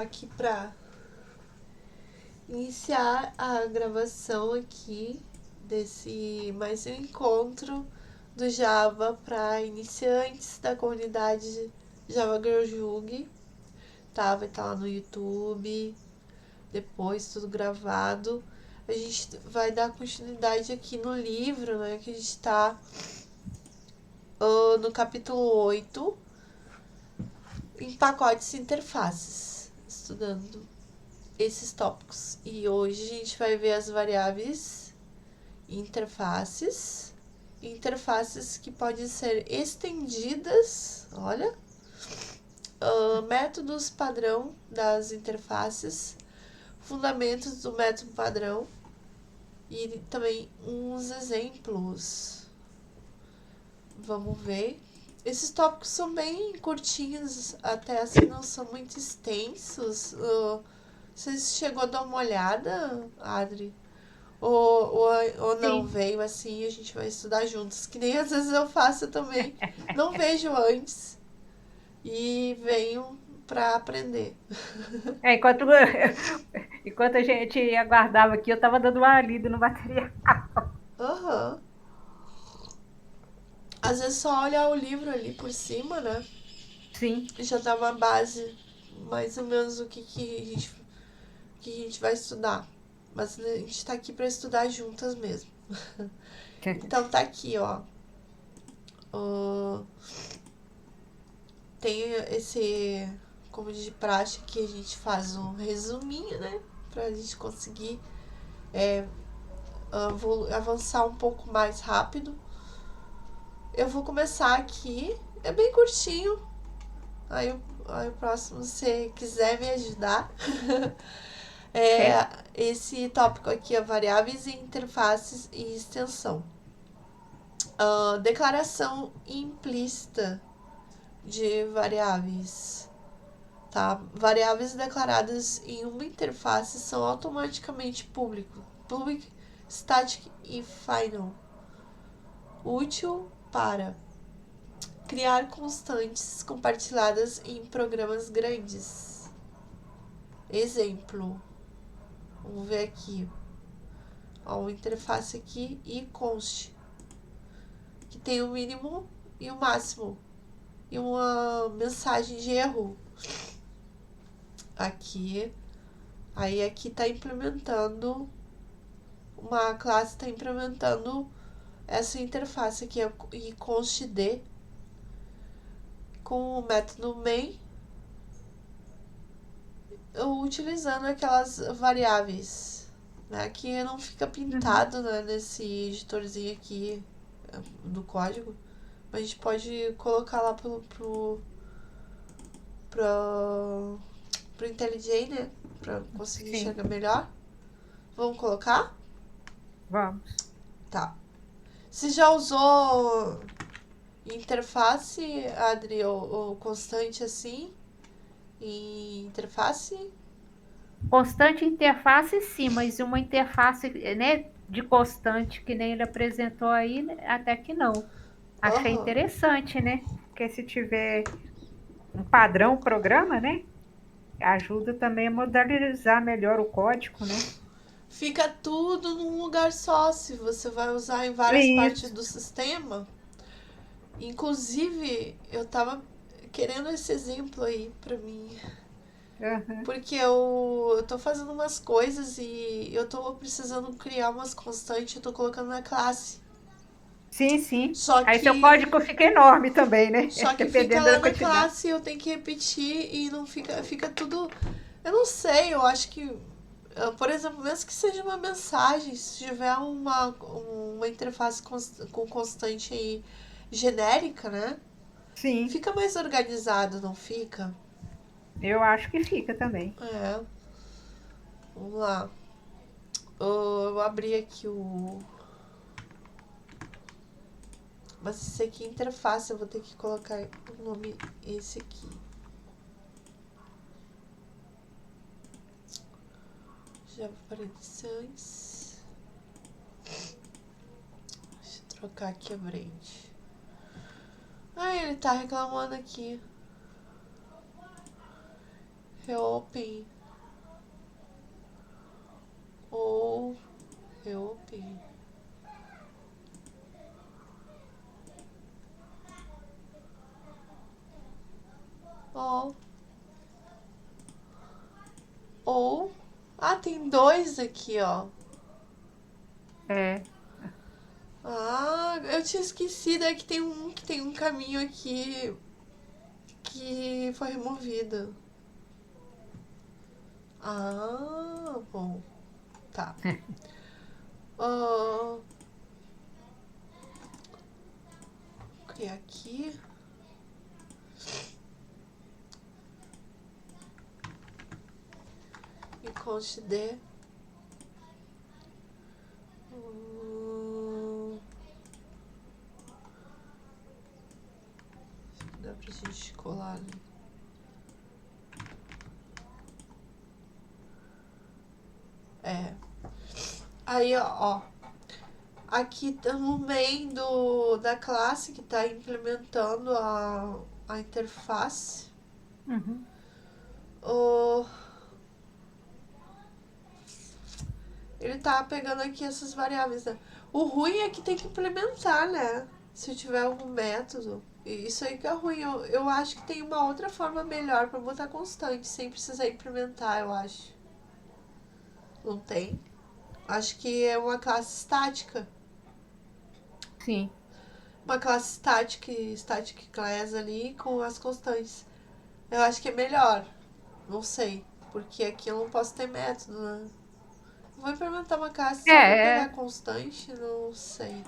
Aqui para iniciar a gravação aqui desse mais um encontro do Java para iniciantes da comunidade Java Girl Jug, tá? Vai estar lá no YouTube, depois tudo gravado. A gente vai dar continuidade aqui no livro, né? Que a gente está no capítulo 8, em pacotes e interfaces, estudando esses tópicos. E hoje a gente vai ver as variáveis interfaces, interfaces que podem ser estendidas, olha, métodos padrão das interfaces, fundamentos do método padrão e também uns exemplos. Vamos ver. Esses tópicos são bem curtinhos, até assim não são muito extensos. Você chegou a dar uma olhada, Adri? Ou não, Sim. veio assim e a gente vai estudar juntos. Que nem às vezes eu faço também. Não vejo antes e venho pra aprender. Enquanto, enquanto a gente aguardava aqui, eu estava dando uma lida no material. Aham. Uhum. Às vezes só olhar o livro ali por cima, né? Sim. Já dá uma base, mais ou menos o que a gente vai estudar. Mas a gente tá aqui pra estudar juntas mesmo. Então tá aqui, ó. Uh, tem esse, como de praxe, que a gente faz um resuminho, né? Pra gente conseguir é, avançar um pouco mais rápido. Eu vou começar aqui, é bem curtinho. Aí o próximo, se você quiser me ajudar. É Certo. esse tópico aqui, é variáveis e interfaces e extensão. Declaração implícita de variáveis. Tá? Variáveis declaradas em uma interface são automaticamente public, static e final, útil para criar constantes compartilhadas em programas grandes. Exemplo, vamos ver aqui, ó, uma interface aqui e const, que tem o mínimo e o máximo e uma mensagem de erro aqui. Aí aqui está implementando, uma classe está implementando essa interface aqui é e const_d com o método main, utilizando aquelas variáveis, né? Que não fica Uhum. pintado, né, nesse editorzinho aqui do código, mas a gente pode colocar lá pro, pro IntelliJ, né, para conseguir Sim. enxergar melhor. Vamos colocar? Vamos. Tá. Você já usou interface, Adri, ou constante assim? Em interface? Constante interface, sim, mas uma interface, né, de constante que nem ele apresentou aí, né, até que não. Achei Aham. Uhum. interessante, né? Porque se tiver um padrão programa, né, ajuda também a modularizar melhor o código, né? Fica tudo num lugar só. Se você vai usar em várias partes Isso. do sistema. Inclusive, eu tava querendo esse exemplo aí pra mim. Aham. Porque eu tô fazendo umas coisas e eu tô precisando criar umas constantes. Eu tô colocando na classe. Sim, sim. Só Aí seu que código fica enorme também, né? Só que fica Dependendo lá da na quantidade. classe e eu tenho que repetir e não fica tudo. Eu não sei, eu acho que. Por exemplo, mesmo que seja uma mensagem, se tiver uma interface com constante aí genérica, né? Sim, Fica mais organizado, não fica? eu acho que fica também. É, vamos lá. Eu abri aqui o. Mas esse aqui é interface, eu vou ter que colocar o nome esse aqui. Java para iniciantes. Deixa eu trocar aqui a frente. Ah, ele tá reclamando aqui. reopen ou reopen. Ou tem dois aqui, ó. É. Eu tinha esquecido, é que tem um caminho aqui que foi removido. Bom. Tá. Vou criar aqui. E consider. Dá pra gente colar ali. Aí, ó. Aqui no meio da classe que tá implementando a interface. Uhum. Ele tá pegando aqui essas variáveis, né? O ruim é que tem que implementar, né? Se tiver algum método. E isso aí que é ruim. Eu acho que tem uma outra forma melhor pra botar constante, sem precisar implementar, eu acho. Não tem? Acho que é uma classe estática. Sim. Uma classe static class ali com as constantes. Eu acho que é melhor. Não sei. Porque aqui eu não posso ter método, né? Vou implementar uma classe só pra pegar É. constante? Não sei.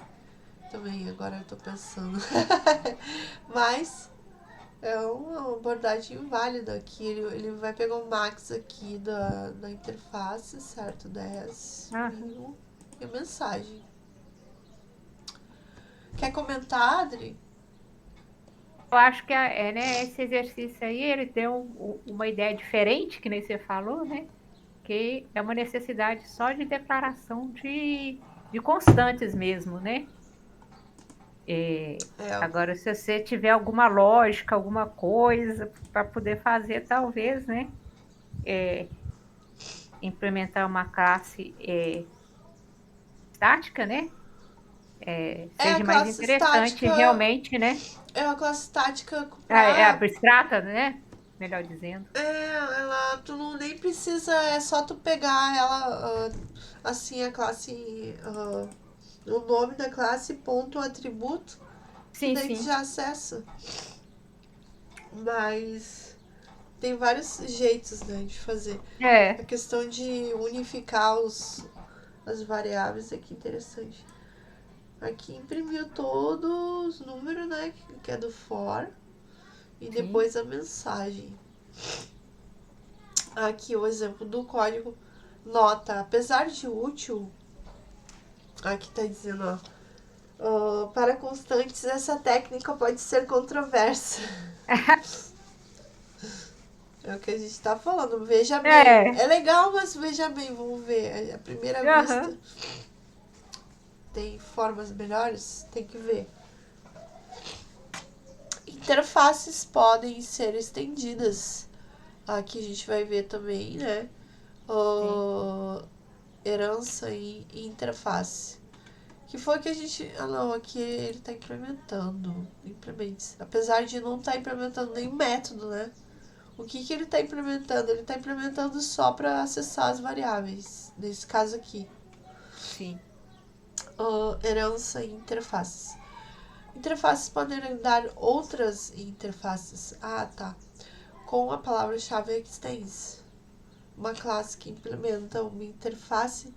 Também, agora eu tô pensando. Mas é uma abordagem válida aqui. Ele vai pegar o max aqui da interface, certo? 10 Aham. mil e a mensagem. Quer comentar, Adri? Eu acho que né, esse exercício aí, ele deu uma ideia diferente, que nem você falou, né? Que é uma necessidade só de declaração de constantes mesmo, né? É, Agora, se você tiver alguma lógica, alguma coisa para poder fazer, talvez, né? Implementar uma classe estática, né? a Seja mais classe interessante estática. realmente, né? É uma classe estática É pra. abstrata, né? Melhor dizendo. Tu não nem precisa, é só tu pegar ela, assim, a classe, o nome da classe, ponto, atributo, que Sim, daí tu sim. já acessa. Mas tem vários jeitos, né, de fazer. A É, questão de unificar as variáveis é que interessante. Aqui imprimiu todos os números, né, que é do for, e sim. depois a mensagem. Aqui o exemplo do código nota, apesar de útil, aqui tá dizendo, para constantes essa técnica pode ser controversa. É o que a gente tá falando, veja bem. É. É legal, mas veja bem, vamos ver. À primeira vista, Aham. tem formas melhores? Tem que ver. Interfaces podem ser estendidas. Aqui a gente vai ver também, né? Sim. Herança e interface. Que foi que a gente. Não, aqui ele tá implementando. Implementes. Apesar de não estar implementando nenhum método, né? O que ele tá implementando? Ele tá implementando só para acessar as variáveis. Nesse caso aqui. Sim. Herança e interfaces. Interfaces podem dar outras interfaces. Tá. Com a palavra-chave extends. Uma classe que implementa uma interface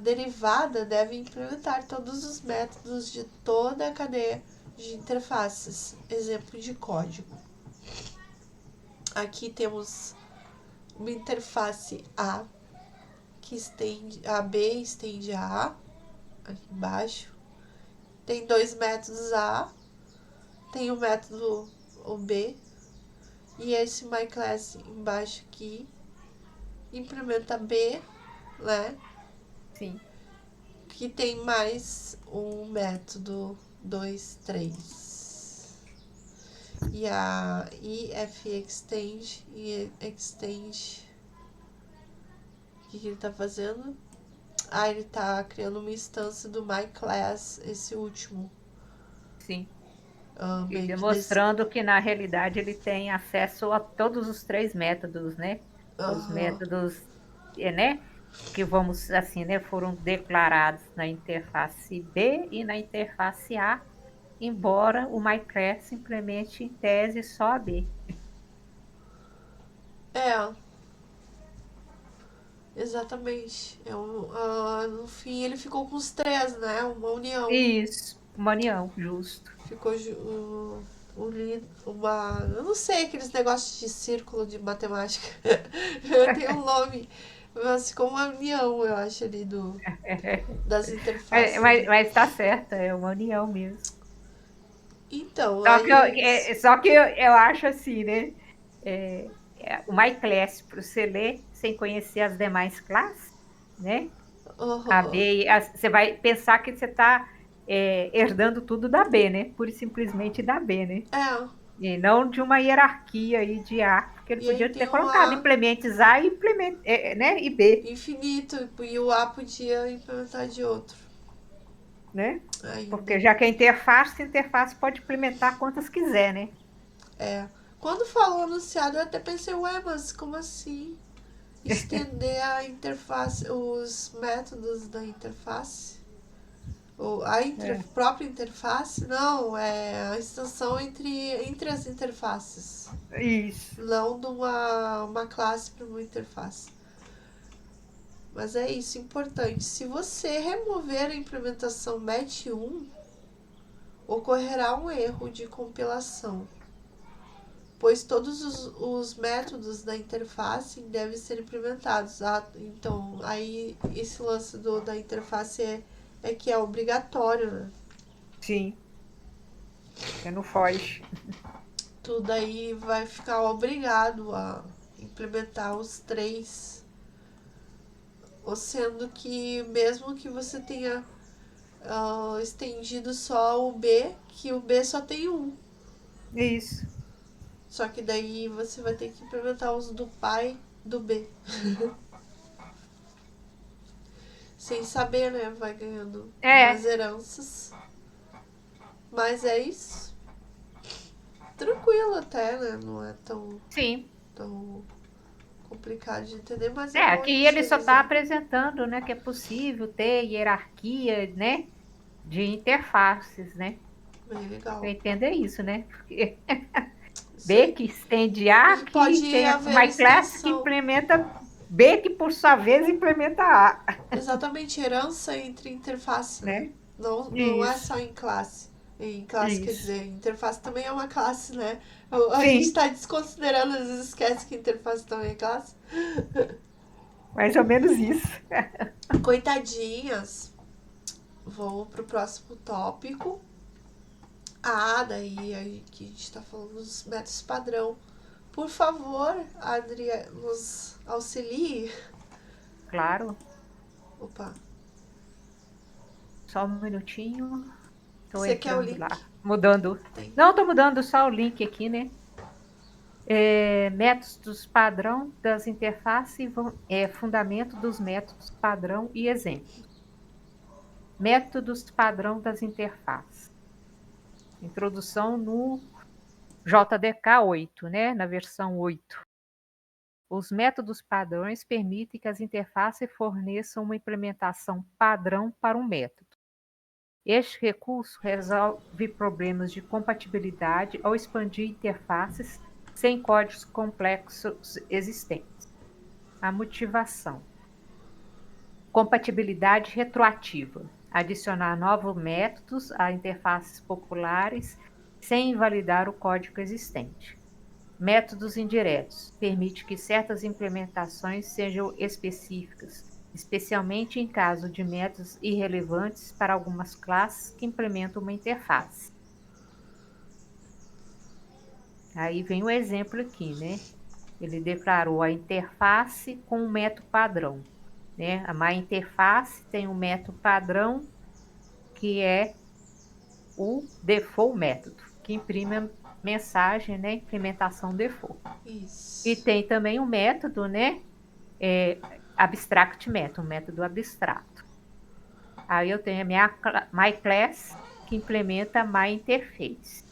derivada deve implementar todos os métodos de toda a cadeia de interfaces. Exemplo de código. Aqui temos uma interface A que estende a B, estende a A aqui embaixo. Tem dois métodos A, tem o método o B e esse myClass embaixo aqui implementa B, né? Sim. Que tem mais um método 2, 3. E a if extend, o que ele tá fazendo? Ele tá criando uma instância do myClass, esse último. Sim. E Meio que demonstrando que, na realidade, ele tem acesso a todos os três métodos, né? Os métodos, né? Que vamos, assim, né? Foram declarados na interface B e na interface A, embora o myClass implemente em tese só a B. É, exatamente. No fim, ele ficou com os três, né? Uma união. Isso, uma união, justo. Ficou uma. Eu não sei aqueles negócios de círculo de matemática. Tem um nome. Mas ficou uma união, eu acho, ali das Mas, interfaces. mas, mas tá certo, é uma união mesmo. Então, Só que eu, aí. só que eu acho assim, né? O MyClass, para você ler sem conhecer as demais classes, né? A Aham. B, você vai pensar que você está herdando tudo da B, né? Pura e simplesmente da B, né? É. E não de uma hierarquia aí de A, porque ele E aí podia ter tem um colocado A implementes A e, né? E B, infinito. E o A podia implementar de outro né? Porque ainda. já que a interface pode implementar quantas quiser, né? É. Quando falou anunciado, eu até pensei, ué, mas como assim? Estender a interface, os métodos da interface? Ou É, própria interface? Não, é a extensão entre as interfaces. isso. Não de uma classe para uma interface. Mas é isso, importante. Se você remover a implementação MET1, ocorrerá um erro de compilação, pois todos os métodos da interface devem ser implementados. Então, aí esse lance da interface é que é obrigatório, né? Sim, você não foge. Tudo aí vai ficar obrigado a implementar os três, ou sendo que mesmo que você tenha estendido só o B, que o B só tem um. Isso. Só que daí você vai ter que implementar os do pai do B. Sem saber, né? Vai ganhando umas É, heranças. Mas é isso. Tranquilo até, né? Não é sim. tão complicado de entender, mas é bom a Aqui gente ele só está revisar. apresentando, né, que é possível ter hierarquia, né, de interfaces, né? Bem Eu legal. entendo é isso, né? Porque Isso B aí. que estende A, E que pode tem haver uma classe que extensão. implementa B, que por sua vez implementa A, Exatamente, herança entre interface, né? né? Não é Isso, só em classe. Em classe quer isso. dizer, interface também é uma classe, né? A gente Sim, está desconsiderando, às vezes esquece que interface também é classe. mais ou menos isso. Coitadinhas. Vamos pro próximo tópico. Daí aí que a gente tá falando dos métodos padrão. Por favor, Adria, nos auxilie. Claro, Opa, só um minutinho. Estou você quer o entrando link? lá, mudando. Tem. Não, estou mudando só o link aqui, né? Métodos padrão das interfaces, fundamento dos métodos padrão e exemplos. Métodos padrão das interfaces. Introdução no JDK 8, né? Na versão 8. Os métodos padrões permitem que as interfaces forneçam uma implementação padrão para um método. Este recurso resolve problemas de compatibilidade ao expandir interfaces sem códigos complexos existentes. A motivação. Compatibilidade retroativa. Adicionar novos métodos a interfaces populares sem invalidar o código existente. Métodos indiretos. Permite que certas implementações sejam específicas, especialmente em caso de métodos irrelevantes para algumas classes que implementam uma interface. Aí vem o exemplo aqui, né? Ele declarou a interface com um método padrão, né? A MyInterface tem um método padrão que é o default método, que imprime mensagem, né, implementação default. E Isso. tem também o método, né, abstract method, um método abstrato. Aí eu tenho a minha myClass, que implementa a myInterface.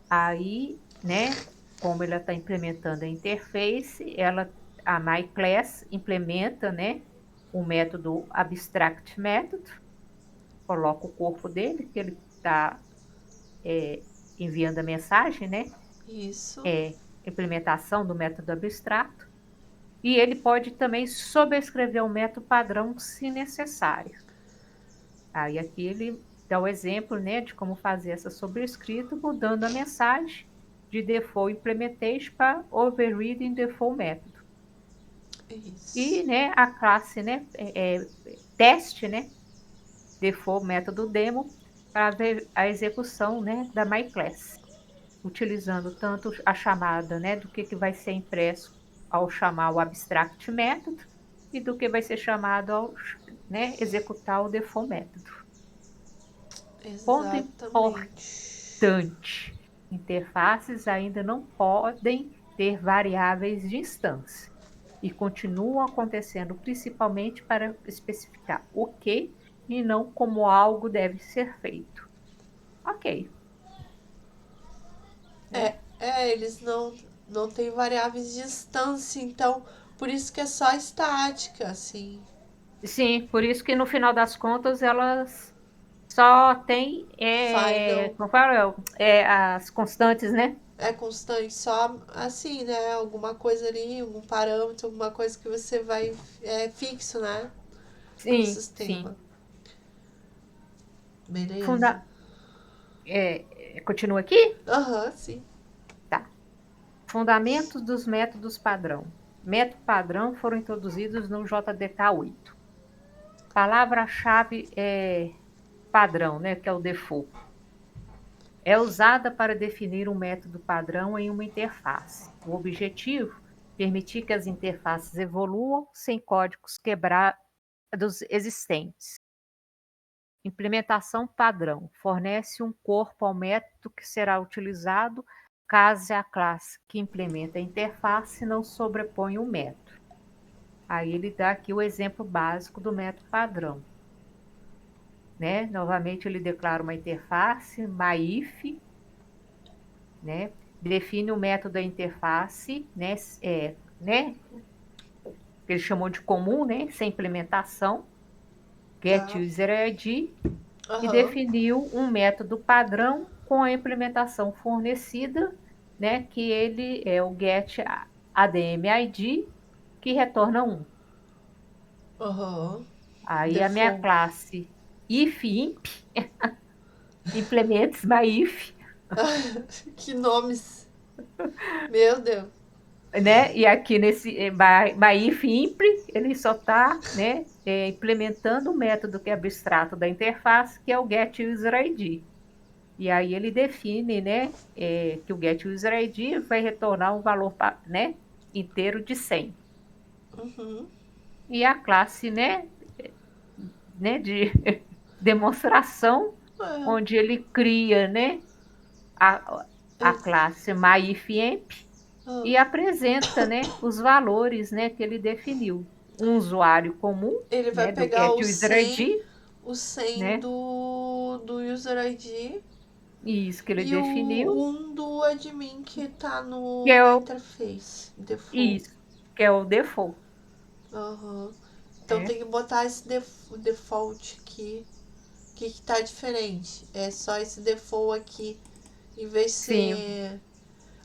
Aí, né, como ela está implementando a interface, a myClass implementa, né, o método abstract method, coloca o corpo dele, que ele está enviando a mensagem, né, Isso. implementação do método abstrato. E ele pode também sobrescrever o método padrão se necessário. Aí aqui ele dá o exemplo, né, de como fazer essa sobrescrita mudando a mensagem de default implementation para overriding default método. E, Isso. né, a classe, né, teste, né, default método demo para ver a execução, né, da myClass, utilizando tanto a chamada, né, do que vai ser impresso ao chamar o abstract method e do que vai ser chamado ao, né, executar o default método. Ponto Exatamente. importante: interfaces ainda não podem ter variáveis de instância e continuam acontecendo principalmente para especificar o que e não como algo deve ser feito. Ok, né? Eles não têm variáveis de instância, então por isso que é só estática, assim. Sim, por isso que no final das contas elas só têm Final como fala, as constantes, né? é constante, só assim, né? Alguma coisa ali, algum parâmetro, alguma coisa que você vai fixo, né? Pro Sim, sim. sistema. Beleza. Funda Continua aqui? Aham, sim. Tá. Fundamentos dos métodos padrão. Método padrão foram introduzidos no JDK8. Palavra-chave padrão, né, que é o default. É usada para definir um método padrão em uma interface. O objetivo é permitir que as interfaces evoluam sem códigos quebrados existentes. Implementação padrão. Fornece um corpo ao método que será utilizado caso a classe que implementa a interface não sobreponha o método. Aí ele dá aqui o exemplo básico do método padrão. Né? Novamente ele declara uma interface, myIf, né? Define o método da interface, né? Que ele chamou de comum, né? Sem implementação, Tá. getUserID, e Aham. definiu um método padrão com a implementação fornecida, né? Que ele é o getADMID, que retorna 1. Aham. Aí a minha Default. classe ifimp implements myif, Que nomes. Meu Deus. né? E aqui nesse myIfImp, ele só está, né, implementando o método que é abstrato da interface, que é o getUserID. E aí ele define, né, que o getUserID vai retornar um valor, né, inteiro de 100. Uhum. E a classe, de demonstração, É. onde ele cria, né, a Ex- classe myIfImp ah. e apresenta, né, os valores, né, que ele definiu. Um usuário comum, Ele vai né, do pegar getUserID, o 100 né, do user ID e isso que ele e o definiu, um do admin que tá que no, é na o, interface default. isso, que é o default, Aham. Então né? tem que botar esse default aqui. O que, que tá diferente? É só esse default aqui, em vez de Sim, ser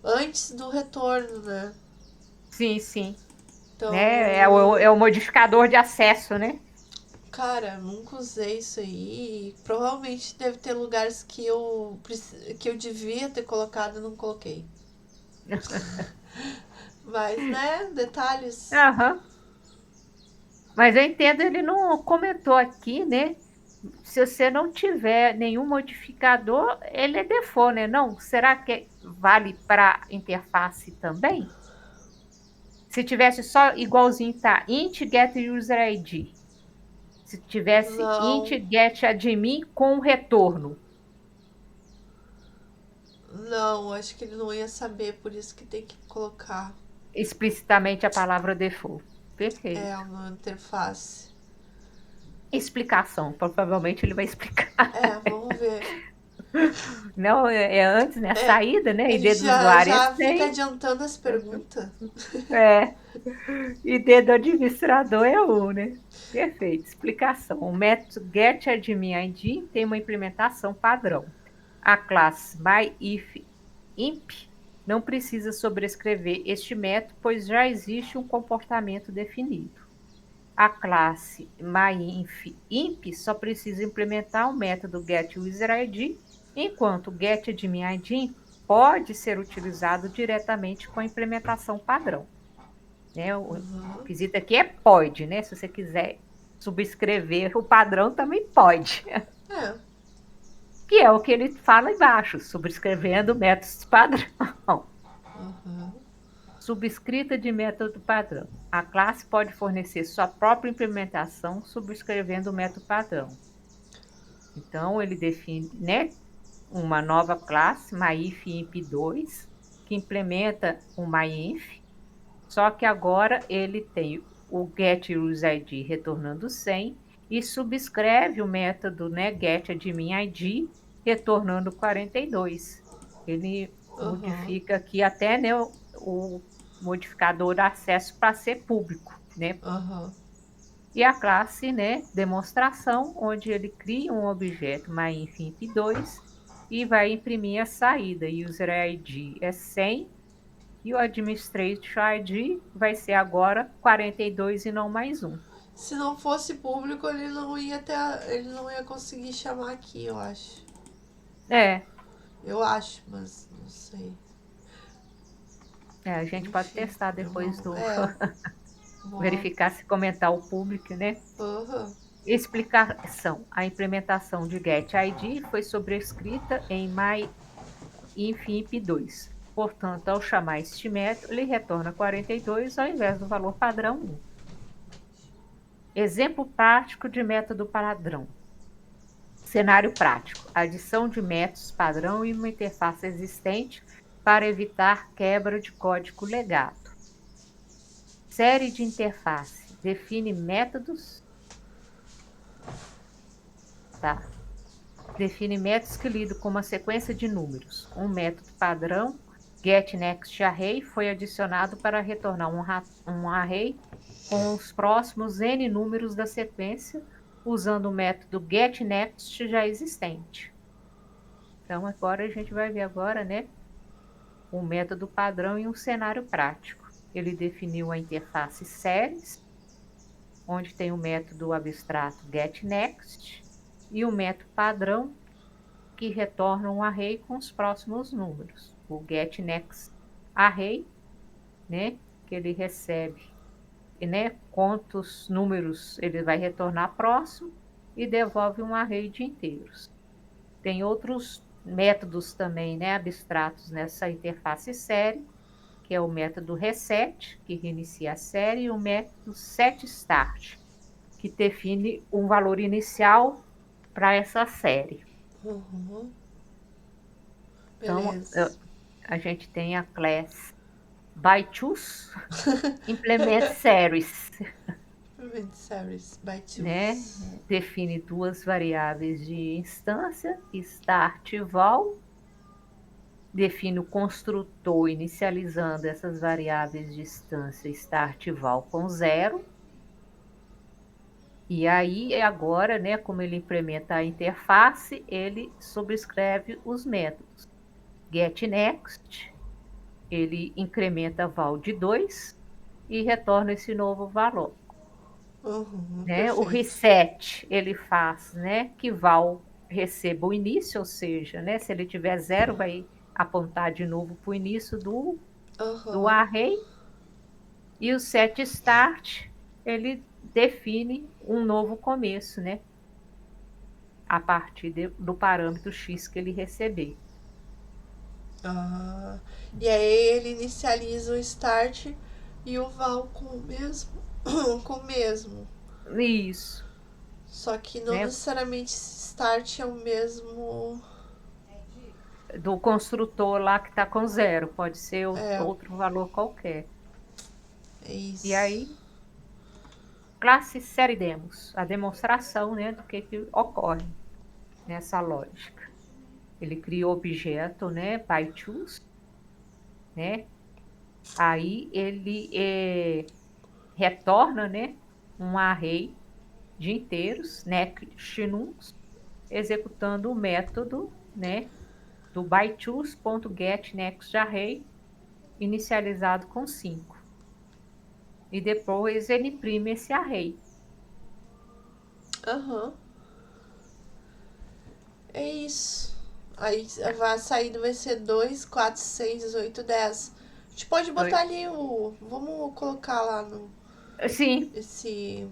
antes do retorno, né? sim, sim, né? Então, É o modificador de acesso, né? cara, nunca usei isso aí. Provavelmente deve ter lugares que eu devia ter colocado e não coloquei. Mas, né, detalhes. Aham. Mas eu entendo, ele não comentou aqui, né? Se você não tiver nenhum modificador, ele é default, né? Não? Será que vale para interface também? Se tivesse só igualzinho, tá? Int get user ID. Se tivesse int Não, get admin com retorno. Não, acho que ele não ia saber, por isso que tem que colocar Explicitamente a palavra default. Perfeito. uma interface. Explicação. Provavelmente ele vai explicar. Vamos ver. Não, é antes, né? A É, saída, né? ele ID do usuário é já fica 100. adiantando as perguntas. É. ID do administrador é 1, né? Perfeito. Explicação. O método getAdminID tem uma implementação padrão. A classe myIfImp não precisa sobrescrever este método, pois já existe um comportamento definido. A classe myInfImp só precisa implementar o método getUserID, enquanto o getAdminID pode ser utilizado diretamente com a implementação padrão. Né? O quesito aqui é pode, né? Se você quiser subscrever o padrão, também pode. Que é o que ele fala embaixo, subscrevendo métodos padrão. Subscrita de método padrão. A classe pode fornecer sua própria implementação subscrevendo o método padrão. Então, ele define, né, uma nova classe, myIfImp2, que implementa o myInf, só que agora ele tem o getUserID retornando 100 e subscreve o método, né, getAdminID retornando 42. Ele modifica aqui até, né, o modificador acesso para ser público, né? E a classe, né, demonstração, onde ele cria um objeto myInfImp2 e vai imprimir a saída. User ID é 100 e o Administrator ID vai ser agora 42 e não mais 1. Se não fosse público, ele não ia conseguir chamar aqui, eu acho. Eu acho, mas não sei. A gente pode testar depois do verificar se comentar o público, né? Explicação. A implementação de getID foi sobrescrita em myInfImp2. Portanto, ao chamar este método, ele retorna 42 ao invés do valor padrão 1. Exemplo prático de método padrão. Cenário prático. Adição de métodos padrão em uma interface existente para evitar quebra de código legado. Série de interface. Define métodos. Define métodos que lidam com uma sequência de números. Um método padrão, getNextArray, foi adicionado para retornar um array com os próximos n números da sequência, usando o método getNext já existente. Então, agora a gente vai ver agora, né, um método padrão e um cenário prático. Ele definiu a interface séries, onde tem o método abstrato getNext e o método padrão que retorna um array com os próximos números. O getNextArray, né, que ele recebe, né, quantos números ele vai retornar próximo e devolve um array de inteiros. Tem outros métodos também, né, abstratos nessa interface série, que é o método reset, que reinicia a série, e o método setStart, que define um valor inicial para essa série. Então, a gente tem a class byToOS, implement series. Implement series byToOS. Né? Define duas variáveis de instância, start e val. Define o construtor inicializando essas variáveis de instância start e val com 0. E aí, agora, né, como ele implementa a interface, ele subscreve os métodos. getNext, ele incrementa val de 2 e retorna esse novo valor. Né? O reset, ele faz, né, que val receba o início, ou seja, né, se ele tiver 0, vai apontar de novo para o início do array. E o setStart, ele define um novo começo, né, a partir do parâmetro x que ele receber. E aí ele inicializa o start e o val com o mesmo. Isso. Só que não necessariamente start é o mesmo. do construtor lá que está com 0, pode ser É, outro valor qualquer. é E isso. aí, classe série demos, a demonstração, né, do que ocorre nessa lógica. Ele cria o objeto, né, by choose, né? Aí ele retorna, né, um array de inteiros, next nums, executando o método, né, do byToOS.getNextArray, inicializado com 5. E depois ele imprime esse array. Aham. É isso. Aí a saída vai ser 2, 4, 6, 8, 10. A gente pode botar ali o. Vamos colocar lá no. Sim, Esse.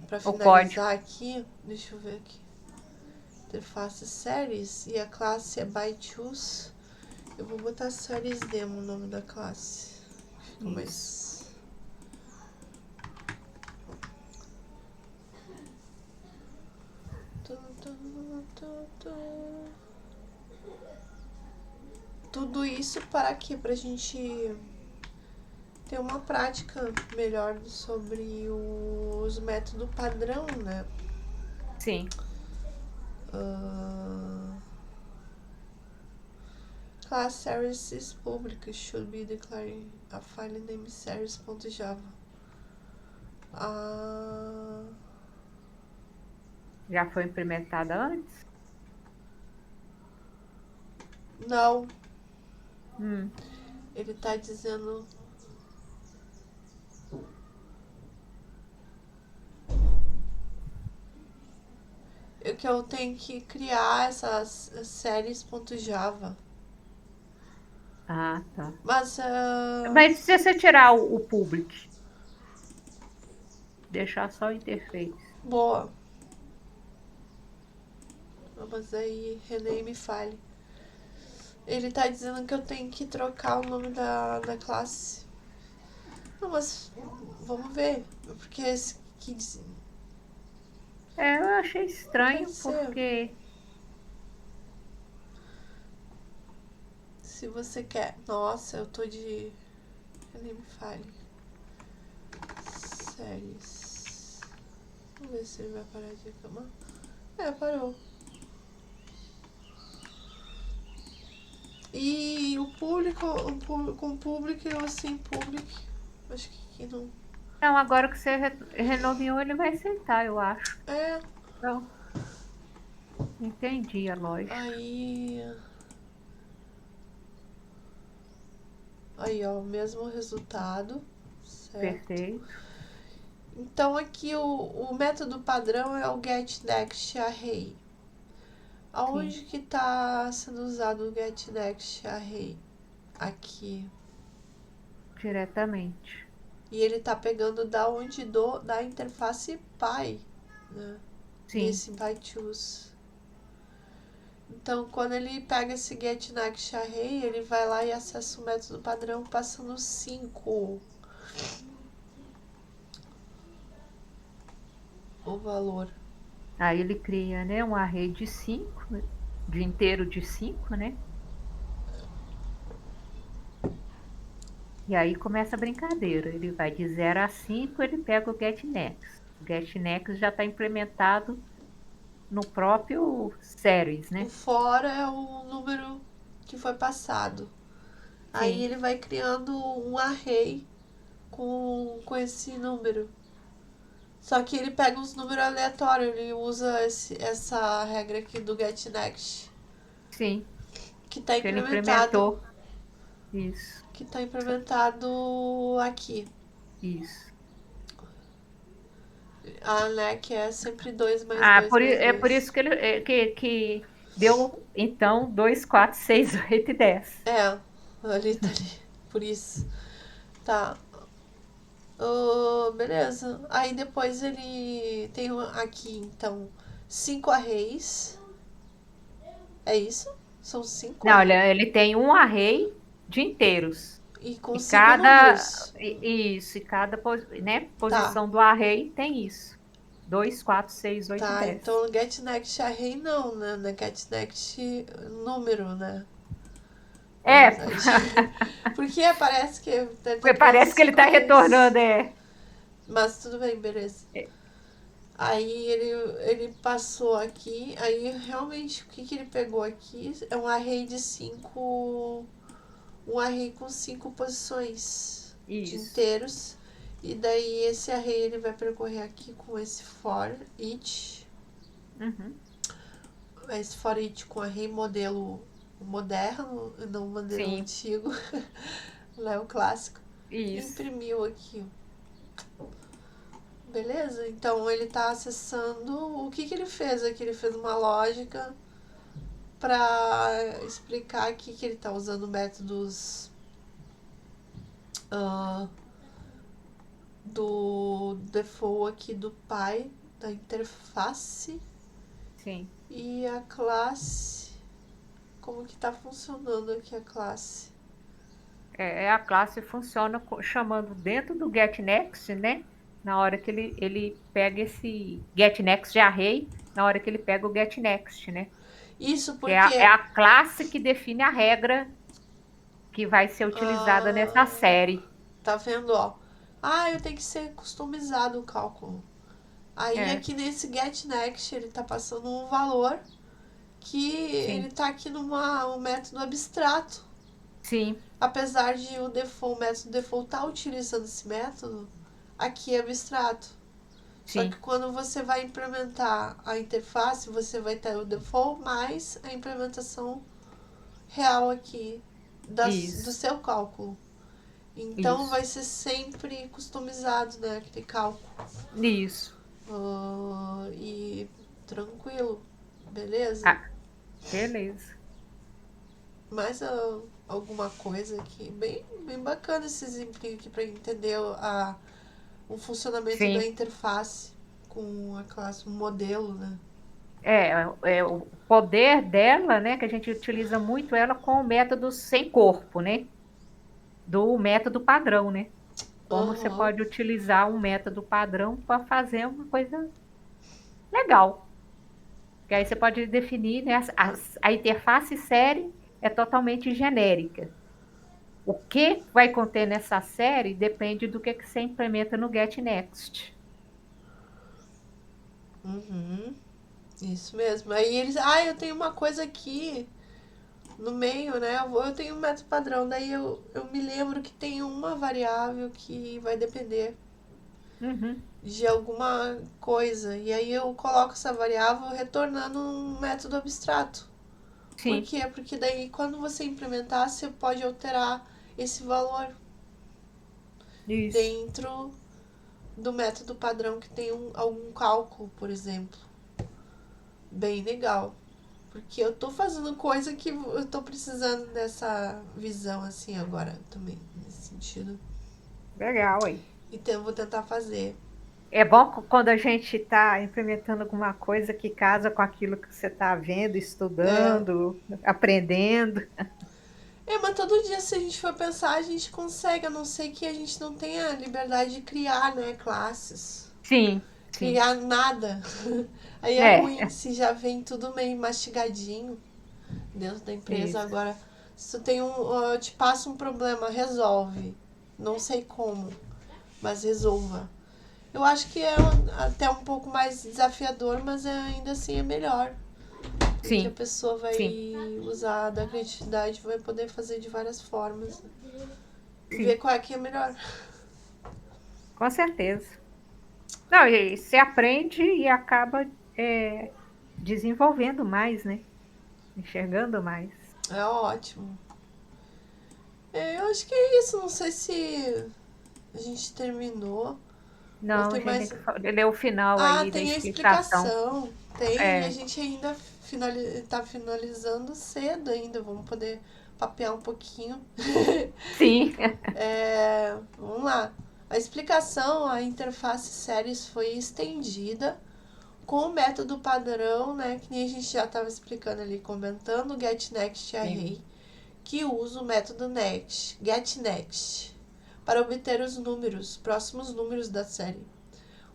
Pra o código. finalizar aqui. Deixa eu ver aqui. Interface séries. E a classe é byToOS. Eu vou botar séries demo o nome da classe. Fica Isso. mais. Tudo isso para quê? Pra gente ter uma prática melhor sobre os métodos padrão, né? Sim, Class services public should be declared a file name series.java. já foi implementada antes? Não, Hum. ele tá dizendo. Que eu tenho que criar essas séries.java. Ah, tá. Mas. Mas se você tirar o public, deixar só o interface. Boa. Mas aí rename file. Ele tá dizendo que eu tenho que trocar o nome da classe. Não, mas vamos ver. Porque esse que Eu achei pode estranho ser. porque Se você quer. Nossa, eu tô de rename file. Séries. Vamos ver se ele vai parar de reclamar. É, parou. E o público com público e o sem público. Acho que aqui não. não, agora que você renomeou, ele vai aceitar, eu acho. É, Então, entendi a lógica. aí. Aí, ó, o mesmo resultado, certo? Perfeito. Então, aqui o método padrão é o getNextArray. Sim, Aonde que está sendo usado o getNextArray? Aqui. diretamente. E ele está pegando da onde da interface Py, né? Sim, Nesse byTeOS. Então, quando ele pega esse getNextArray, ele vai lá e acessa o método padrão passando 5 o valor. aí ele cria, né, um array de 5, de inteiro de 5, né? E aí começa a brincadeira. Ele vai de 0 a 5, ele pega o getNext. O getNext já está implementado no próprio series, O né? fora é o número que foi passado. Aí Sim, ele vai criando um array com esse número. Só que ele pega uns números aleatórios, ele usa essa regra aqui do getNext, sim, que está que ele implementado, implementou. Isso, que tá implementado aqui. isso. A ANEC é sempre 2 mais Ah, 2 mais é por 2. isso que ele que deu, então, 2, 4, 6, 8 e 10. É, ali tá ali. Por isso. Tá. Beleza. Aí depois ele tem aqui, então, 5 arrays. É isso? São 5 Não, arrays. ele tem um array de inteiros. E com E 5 cada, números. isso, e cada né, Tá. posição do array tem isso. 2, 4, 6, 8 e Tá, 10. então getNext array não, né? GetNext número, né? na É, verdade. Porque parece que ele tá porque criando parece que ele cinco está arrays. retornando, é. Mas tudo bem, beleza. É, Aí ele passou aqui, aí realmente o que, que ele pegou aqui é um array de 5. Um array com 5 posições de isso. inteiros. E daí esse array ele vai percorrer aqui com esse for each. Uhum, Esse for each com array modelo moderno, não modelo sim, antigo, lá é o clássico. isso. Imprimiu aqui. Beleza? Então ele está acessando. O que, que ele fez aqui? Ele fez uma lógica para explicar aqui que ele está usando métodos ah, do default aqui do pai da interface Sim. e a classe. Como que está funcionando aqui a classe? A classe funciona chamando dentro do getNext, né? Na hora que ele pega esse getNext de array, na hora que ele pega o getNext, né? Isso Que é porque a classe que define a regra que vai ser utilizada nessa ah, série. tá vendo, ó? Ah, eu tenho que ser customizado o cálculo. Aí É, aqui nesse getNext ele tá passando um valor que ele sim, tá aqui numa um método abstrato. sim, Apesar de o método default tá utilizando esse método, aqui é abstrato. Só que sim, quando você vai implementar a interface, você vai ter o default mais a implementação real aqui do isso, seu cálculo. Então isso, vai ser sempre customizado, né, aquele cálculo. isso. E tranquilo, beleza? Ah, beleza. Mais alguma coisa aqui? Bem bacana esse exemplo aqui para entender o funcionamento da Sim. interface com a classe, um modelo, né? É o poder dela, né? Que a gente utiliza muito ela com o método sem corpo, né? Do método padrão, né? Como você Aham. pode utilizar um método padrão para fazer uma coisa legal. Que aí você pode definir, né? A interface série é totalmente genérica. O que vai conter nessa série depende do que você implementa no GetNext. Uhum. Isso mesmo. Aí eles, eu tenho uma coisa aqui no meio, né? Eu tenho um método padrão, daí eu me lembro que tem uma variável que vai depender Uhum, de alguma coisa. E aí eu coloco essa variável retornando um método abstrato. Por sim, quê? Porque daí quando você implementar, você pode alterar esse valor isso. dentro do método padrão que tem algum cálculo, por exemplo. Bem legal. Porque eu tô fazendo coisa que eu tô precisando dessa visão assim agora também, nesse sentido. Legal, aí. Então eu vou tentar fazer. É bom quando a gente está implementando alguma coisa que casa com aquilo que você está vendo, É. estudando, aprendendo. Mas todo dia, se a gente for pensar, a gente consegue, a não ser que a gente não tenha liberdade de criar, né, classes. Sim, sim. Criar nada. Aí é ruim É, se já vem tudo meio mastigadinho dentro da empresa. isso. Agora, se tu tem eu te passo um problema, resolve. Não sei como, mas resolva. Eu acho que é até um pouco mais desafiador, mas ainda assim é melhor. Porque a Sim, pessoa sim, vai usar da criatividade, vai poder fazer de várias formas. E ver sim. qual é que é melhor. Com certeza. Não, e você aprende e acaba é, desenvolvendo mais, né? Enxergando mais. É ótimo. Eu acho que é isso. Não sei se a gente terminou. Ou Não, a tem gente tem mais. que ler o final Ah, aí da tem a explicação. explicação. Tem. E a É, gente ainda tá finalizando cedo ainda. Vamos poder papear um pouquinho. sim, Vamos lá. A explicação, a interface séries foi estendida com o método padrão, né? Que nem a gente já estava explicando ali, comentando, o sim, getNextArray, que usa o método next, getNext, para obter os números, próximos números da série.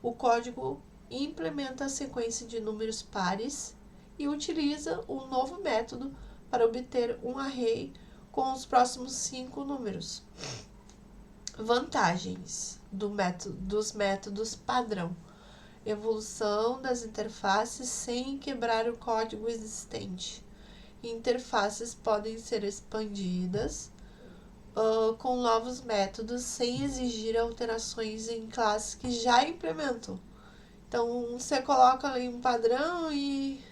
O código implementa a sequência de números pares e utiliza um novo método para obter um array com os próximos 5 números. Vantagens dos métodos padrão. Evolução das interfaces sem quebrar o código existente. Interfaces podem ser expandidas com novos métodos sem exigir alterações em classes que já implementam. Então, você coloca ali um padrão e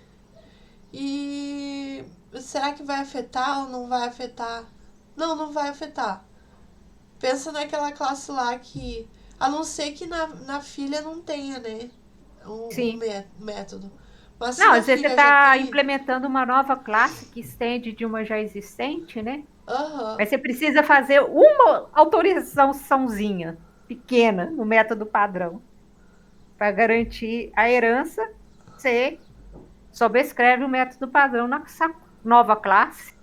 será que vai afetar ou não vai afetar? Não, não vai afetar. Pensa naquela classe lá que, a não ser que na filha não tenha, né? Um método. Mas não, se às vezes você filha está tem... implementando uma nova classe que estende de uma já existente, né? Uhum. Mas você precisa fazer uma autorizaçãozinha pequena no método padrão. Para garantir a herança, você sobrescreve o método padrão na nova classe.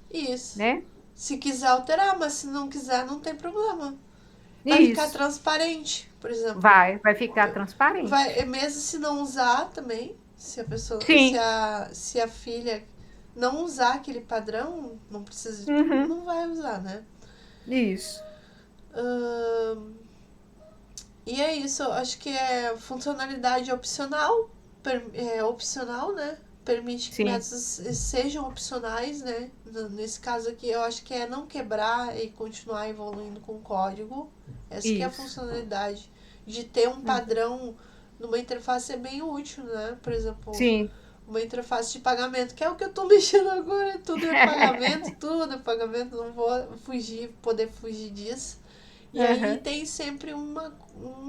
Isso. Né? Se quiser alterar, mas se não quiser, não tem problema. Vai Isso. ficar transparente, por exemplo. Vai ficar transparente. Mesmo se não usar também, se a pessoa, Sim. se a filha não usar aquele padrão, não precisa, não vai usar, né? Isso. E é isso, acho que é funcionalidade opcional, opcional, né? Permite que métodos sejam opcionais, né? Nesse caso aqui, eu acho que é não quebrar e continuar evoluindo com o código. Essa que é a funcionalidade de ter um padrão numa interface é bem útil, né? Por exemplo, uma interface de pagamento, que é o que eu tô mexendo agora, tudo é pagamento, não vou poder fugir disso. E aí tem sempre um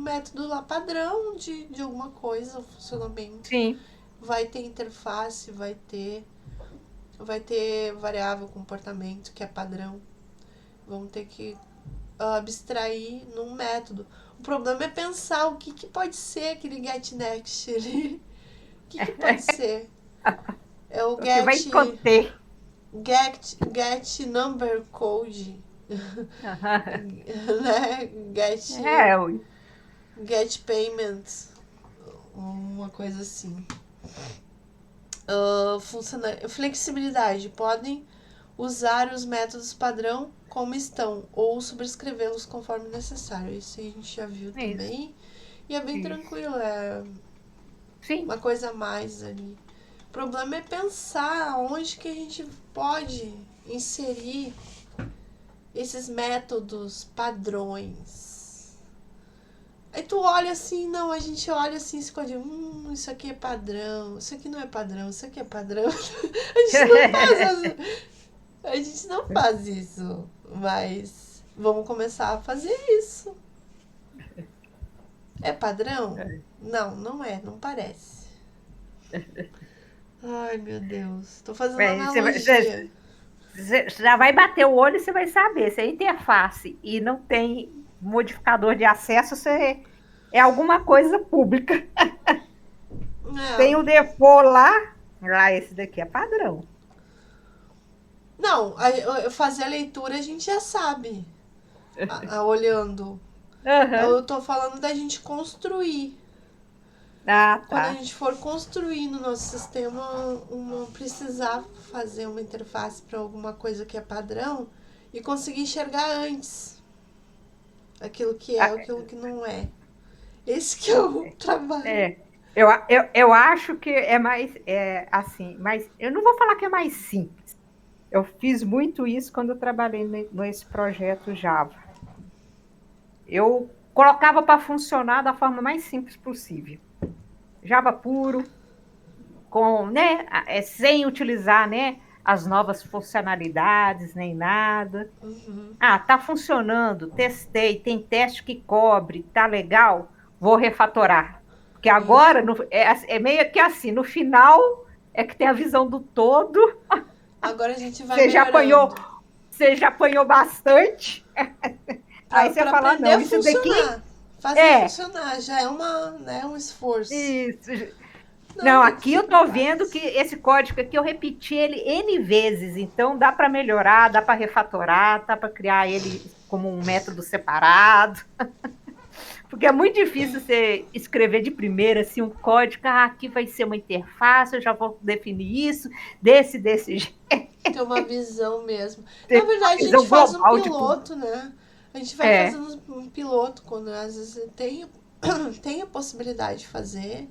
método lá padrão de alguma coisa, um funcionamento. Sim. Vai ter interface, vai ter variável comportamento, que é padrão. Vamos ter que abstrair num método. O problema é pensar o que pode ser aquele getNext ali. O que pode ser? É o get, vai conter. Get number code. Né? Get payment. Uma coisa assim. Flexibilidade. Podem usar os métodos padrão como estão ou sobrescrevê-los conforme necessário. Isso a gente já viu também. E é bem tranquilo, é uma coisa a mais ali. O problema é pensar onde que a gente pode inserir esses métodos padrões. Aí tu olha assim, não, a gente olha assim, escolhe, isso aqui é padrão, isso aqui não é padrão, isso aqui é padrão. A gente não faz isso, mas vamos começar a fazer isso. É padrão? Não, não é, não parece. Ai, meu Deus, tô fazendo analogia. Você já vai bater o olho e você vai saber. Se é interface e não tem modificador de acesso, você é alguma coisa pública. Tem o default lá, esse daqui é padrão. Não, fazer a leitura a gente já sabe, olhando. Eu tô falando da gente construir. Quando a gente for construir no nosso sistema, precisar fazer uma interface para alguma coisa que é padrão e conseguir enxergar antes aquilo que é, aquilo que não é. Esse que é o trabalho. Eu acho que é mais assim, mas eu não vou falar que é mais simples. Eu fiz muito isso quando eu trabalhei nesse projeto Java. Eu colocava para funcionar da forma mais simples possível. Java puro, sem utilizar, né, as novas funcionalidades, nem nada. Tá funcionando, testei, tem teste que cobre, tá legal, vou refatorar. Porque agora é meio que assim, no final é que tem a visão do todo. Agora a gente vai melhorando. Você já apanhou bastante. Aí você fala, não, isso daqui... Fazer funcionar, já é um esforço. Isso. Não, aqui eu tô vendo que esse código aqui eu repeti ele N vezes, então dá para melhorar, dá para refatorar, dá para criar ele como um método separado. Porque é muito difícil você escrever de primeira assim, um código, aqui vai ser uma interface, eu já vou definir isso, desse jeito. Ter uma visão mesmo. Na Ter uma verdade, a gente visão faz um global de tudo. piloto, né? A gente vai É, fazendo um piloto quando às vezes tem a possibilidade de fazer,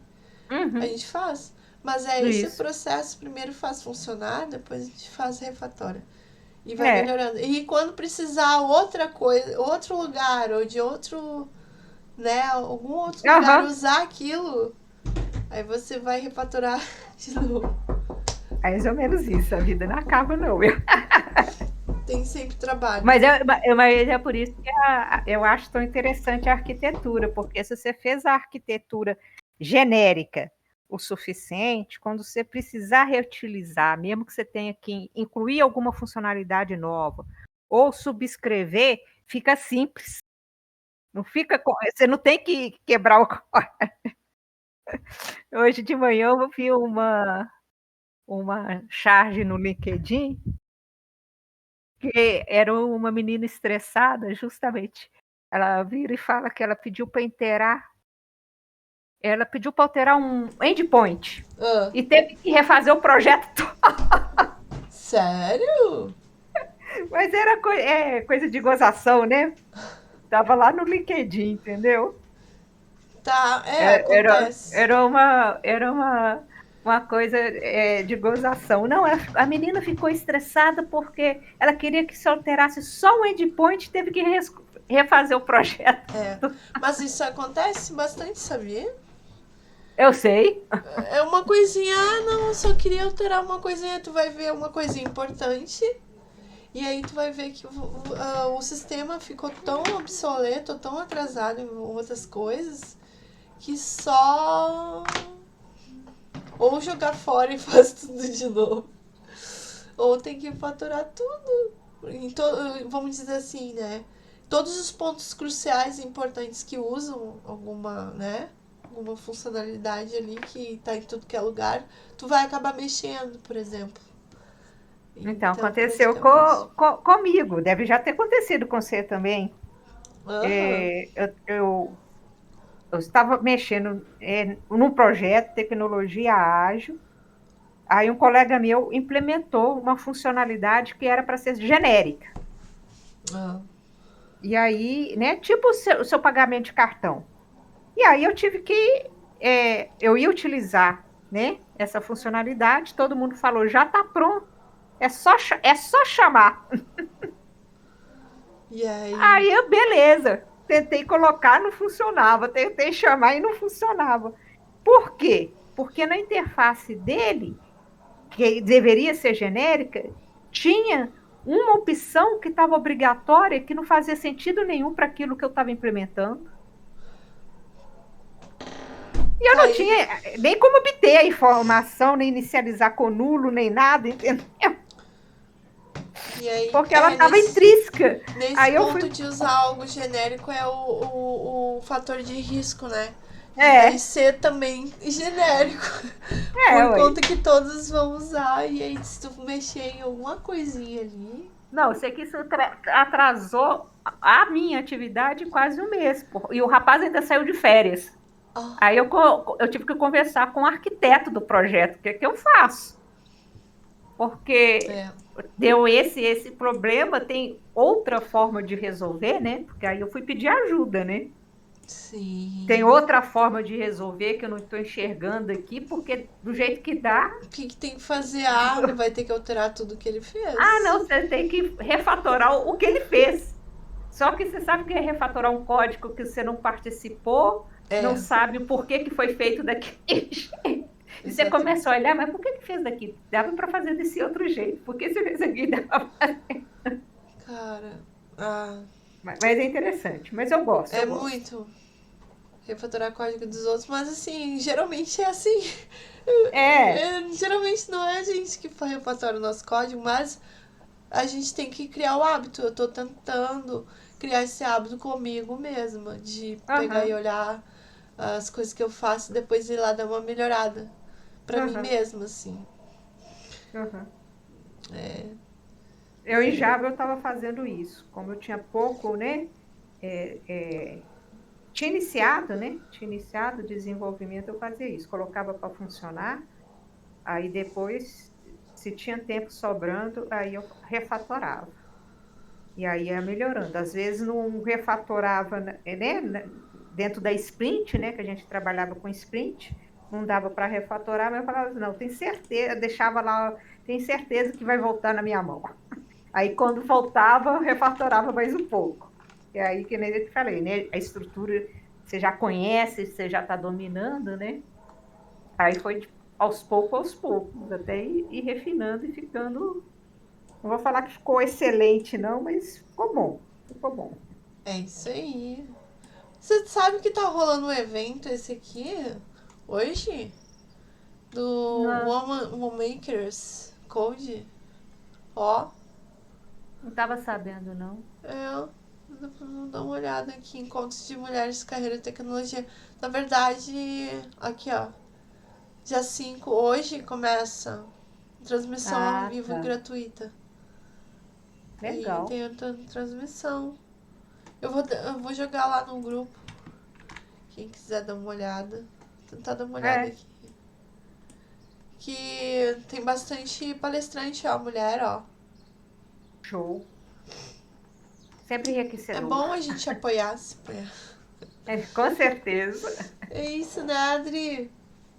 a uhum, gente faz. Mas é esse isso. processo, primeiro faz funcionar, depois a gente faz refatória. E vai É, melhorando. E quando precisar outra coisa, outro lugar, ou de outro, né, algum outro lugar aham, usar aquilo, aí você vai refatorar de novo. mais ou menos isso. A vida não acaba, não. Tem sempre trabalho. Mas é por isso que eu acho tão interessante a arquitetura, porque se você fez a arquitetura genérica o suficiente, quando você precisar reutilizar, mesmo que você tenha que incluir alguma funcionalidade nova ou subscrever, fica simples. Não fica, você não tem que quebrar o. Hoje de manhã eu vi uma charge no LinkedIn que era uma menina estressada, justamente. Ela vira e fala que ela pediu para alterar um endpoint Ah, e teve que refazer o projeto todo. sério? Mas era coisa de gozação, né? Tava lá no LinkedIn, entendeu? Tá, Era, acontece. uma coisa de gozação. Não, a menina ficou estressada porque ela queria que se alterasse só um endpoint, teve que refazer o projeto. É. Mas isso acontece bastante, sabia? Eu sei. É uma coisinha, não, eu só queria alterar uma coisinha, tu vai ver uma coisinha importante. E aí tu vai ver que o sistema ficou tão obsoleto, tão atrasado em outras coisas, que só ou jogar fora e faz tudo de novo, ou tem que faturar tudo. Vamos dizer assim, né? Todos os pontos cruciais e importantes que usam alguma, né? Alguma funcionalidade ali que tá em tudo que é lugar, tu vai acabar mexendo, por exemplo. Então, Então, aconteceu praticamente. comigo, deve já ter acontecido com você também. Aham. É, eu estava mexendo num projeto de tecnologia ágil, aí um colega meu implementou uma funcionalidade que era para ser genérica. Ah. E aí, né, tipo o seu pagamento de cartão. E aí eu tive que, eu ia utilizar, né, essa funcionalidade, todo mundo falou, já está pronto, é só chamar. E aí. Aí, beleza. Tentei colocar, não funcionava. Tentei chamar e não funcionava. Por quê? Porque na interface dele, que deveria ser genérica, tinha uma opção que estava obrigatória, que não fazia sentido nenhum para aquilo que eu estava implementando. E eu Tá não aí. tinha nem como obter a informação, nem inicializar com nulo, nem nada, entendeu? E aí, Porque ela estava intrínseca. nesse Aí eu fui. ponto de usar algo genérico é o fator de risco, né? De daí É, ser também genérico. Por ué. conta que todos vão usar. E aí, se tu mexer em alguma coisinha ali. Não, eu sei que isso atrasou a minha atividade quase um mês. E o rapaz ainda saiu de férias. Ah, Aí eu tive que conversar com o arquiteto do projeto, o que, que eu faço? Porque é. deu esse problema, tem outra forma de resolver, né? Porque aí eu fui pedir ajuda, né? Tem Sim. outra forma de resolver que eu não estou enxergando aqui, porque do jeito que dá, O que, que tem que fazer? Ah, vai ter que alterar tudo que ele não, fez. você tem que refatorar o que ele fez. Só que você sabe que é refatorar um código que você não participou, não É, sabe por que, que foi feito daquele jeito. E você exatamente. começa a olhar, mas por que, que fez daqui? Dava para fazer desse outro jeito. Por que você fez aqui? Dava pra fazer. Cara, ah, Mas é interessante. Mas eu gosto, é eu gosto. muito refatorar código dos outros, mas assim, geralmente é assim. É, Geralmente não é a gente que refatora o nosso código, mas a gente tem que criar o hábito. Eu tô tentando criar esse hábito comigo mesma, de pegar e aham, olhar as coisas que eu faço e depois ir lá dar uma melhorada pra mim aham, mesma, assim. aham. É, Eu em é, Java eu estava fazendo isso. Como eu tinha pouco, né? é, é, tinha iniciado, né? Tinha iniciado o desenvolvimento, eu fazia isso. Colocava para funcionar. Aí depois Se tinha tempo sobrando, aí eu refatorava. E aí ia melhorando. Às vezes não refatorava, né, dentro da sprint, né, que a gente trabalhava com sprint, não dava para refatorar, mas eu falava assim, não, tem certeza, eu deixava lá, tem certeza que vai voltar na minha mão. Aí quando voltava, eu refatorava mais um pouco. E aí, que nem eu te falei, né, a estrutura você já conhece, você já está dominando, né? Aí foi aos poucos, até ir refinando e ficando. Não vou falar que ficou excelente, não, mas ficou bom. Ficou bom. É isso aí. Você sabe que tá rolando um evento esse aqui hoje? Do Não, Womakers Code? Ó, não estava sabendo, não. vou dar uma olhada aqui. Encontros de mulheres, carreira e tecnologia. Na verdade, aqui ó. Dia 5 hoje começa transmissão ao Ah, vivo e tá. gratuita. E Legal. tem a transmissão. Eu vou jogar lá no grupo. Quem quiser dar uma olhada. Tentar dar uma olhada É, aqui. Que tem bastante palestrante, ó, mulher, ó. show. Sempre É enriquecedor. bom a gente apoiar, se apoiar. É, com certeza. É isso, né, Adri?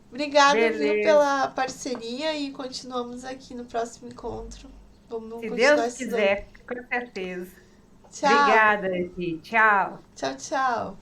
Obrigada, viu, Beleza. pela parceria e continuamos aqui no próximo encontro. Vamos Se continuar Deus estudando. quiser, com certeza. Tchau. Obrigada, Edi. Tchau. Tchau, tchau.